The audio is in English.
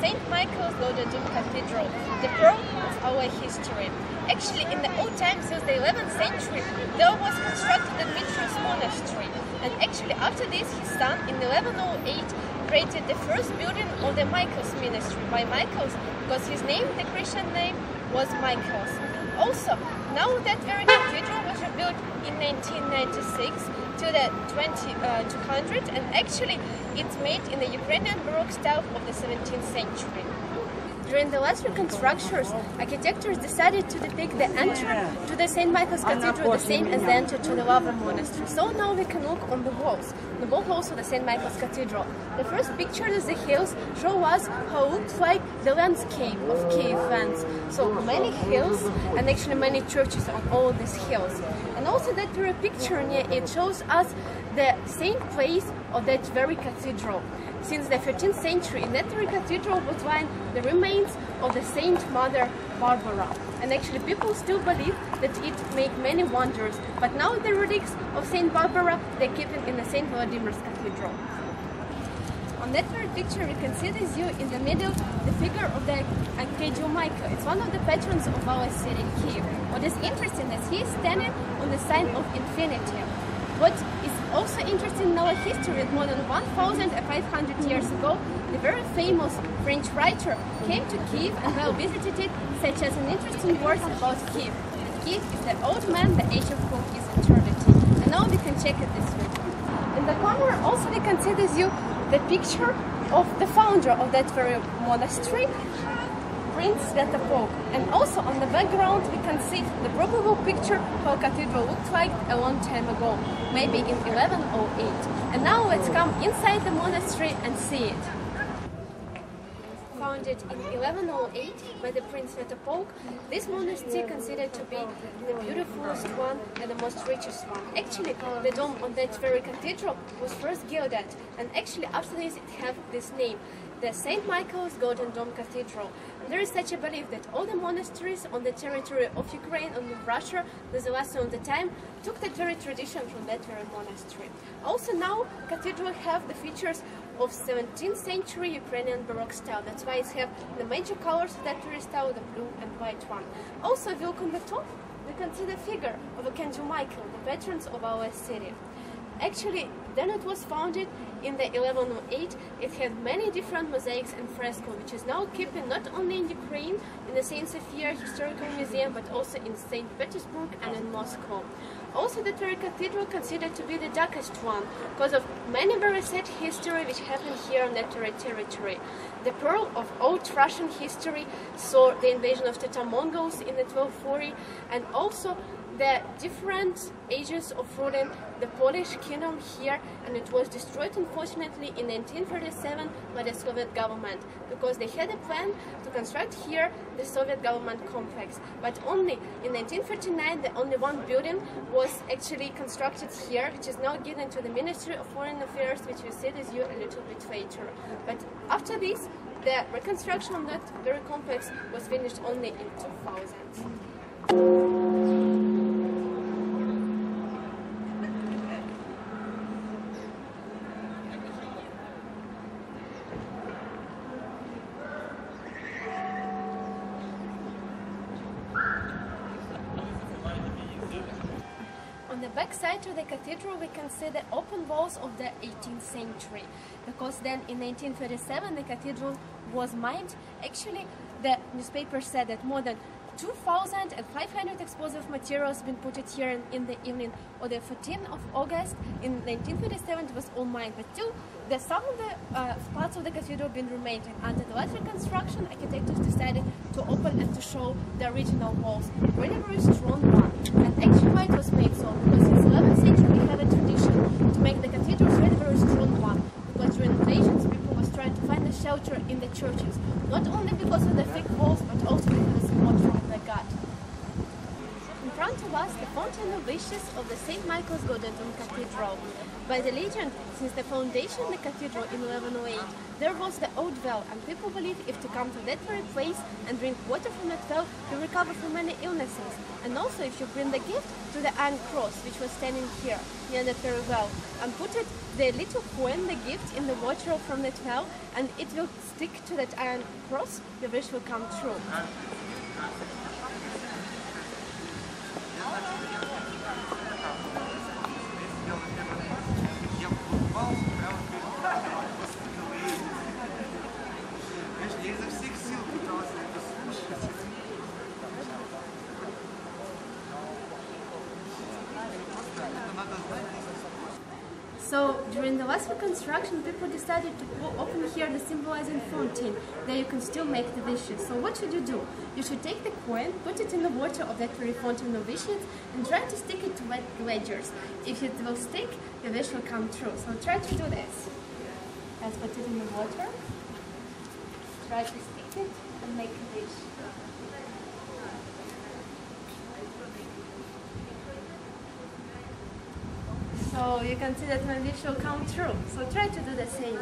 St. Michael's Dome Cathedral, the pearl of our history. Actually, in the old times, since the 11th century, there was constructed a Mephodius monastery. And actually, after this, his son, in 1108, created the first building of the Michael's ministry by Michael's, because his name, the Christian name, was Michael's. Also, now that very cathedral was rebuilt in 1996 to the 2200, and actually it's made in the Ukrainian Baroque style of the 17th century. During the last reconstructions, architects decided to depict the entry to the St. Michael's Cathedral the same as the entry to the Lavra Monastery. So now we can look on the walls. The walls of the St. Michael's Cathedral. The first pictures of the hills show us how it looks like the landscape of Kyiv. So many hills and actually many churches on all these hills. And also that very picture near it shows us the same place of that very cathedral. Since the 13th century, in that very cathedral was lying the remains of the Saint Mother Barbara. And actually people still believe that it made many wonders. But now the relics of Saint Barbara, they keep it in the Saint Holodomor's Cathedral. On that very picture we can see this view in the middle, the figure of the Archangel Michael. It's one of the patrons of our city, Kyiv. What is interesting is he is standing on the sign of infinity. What is also interesting in our history that more than 1,500 years ago, the very famous French writer came to Kyiv and well visited it, such as an interesting words about Kyiv. Kyiv is the old man, the age of whom is eternity. And now we can check it this way. In the corner also we can see this view, the picture of the founder of that very monastery, Prince Sviatopolk. And also on the background we can see the probable picture how cathedral looked like a long time ago, maybe in 1108. And now let's come inside the monastery and see it. Founded in 1108 by the Prince Sviatopolk, this monastery considered to be the beautifulest one and the most richest one. Actually, the dome on that very cathedral was first gilded, and actually after this it had this name, the St. Michael's Golden Dome Cathedral. And there is such a belief that all the monasteries on the territory of Ukraine and of Russia, with the last of the time, took that very tradition from that very monastery. Also now, cathedral have the features of 17th century Ukrainian Baroque style. That's why it have the major colors of that very style, the blue and white one. Also, if you look on the top, we can see the figure of Archangel Michael, the patrons of our city. Actually, then it was founded in the 1108. It had many different mosaics and frescoes, which is now kept not only in Ukraine, in the St. Sophia Historical Museum, but also in St. Petersburg and in Moscow. Also, the very cathedral considered to be the darkest one, because of many very sad history which happened here on that territory. The pearl of old Russian history saw the invasion of Tatar Mongols in the 1240, and also the different ages of ruling the Polish kingdom here, and it was destroyed unfortunately in 1937 by the Soviet government, because they had a plan to construct here the Soviet government complex. But only in 1939 the only one building was actually constructed here, which is now given to the Ministry of Foreign Affairs, which we see this year a little bit later. But after this, the reconstruction of that very complex was finished only in 2000. On the back side of the cathedral we can see the open walls of the 18th century, because then in 1937 the cathedral was mined. Actually, the newspaper said that more than 2,500 explosive materials been put here in the evening of the 14th of August in 1937. It was all mined, but still some of the parts of the cathedral been remained. And under the last reconstruction, architects decided to open and to show the original walls, really very strong one. And actually why it was made so, because since 11th century we have a tradition to make the cathedrals really very strong one, because during invasions people was trying to find a shelter in the churches, not only because of the thick walls, but also because of support from the God. In front of us, the fountain fountain of wishes of the St. Michael's Goddardon Cathedral. By the legend, since the foundation of the cathedral in 1108, there was the old well, and people believe if to come to that very place and drink water from that well, you recover from many illnesses. And also if you bring the gift to the iron cross, which was standing here, near that very well, and put it, the little coin, the gift, in the water from that well, and it will stick to that iron cross, your wish will come true. So during the last reconstruction, people decided to open here the symbolizing fountain. There you can still make the wishes. So what should you do? You should take the coin, put it in the water of that very fountain of wishes, and try to stick it to wet ledgers. If it will stick, the wish will come true. So try to do this. Let's put it in the water. Try to stick it and make a wish. So you can see that my wish will come true. So try to do the same.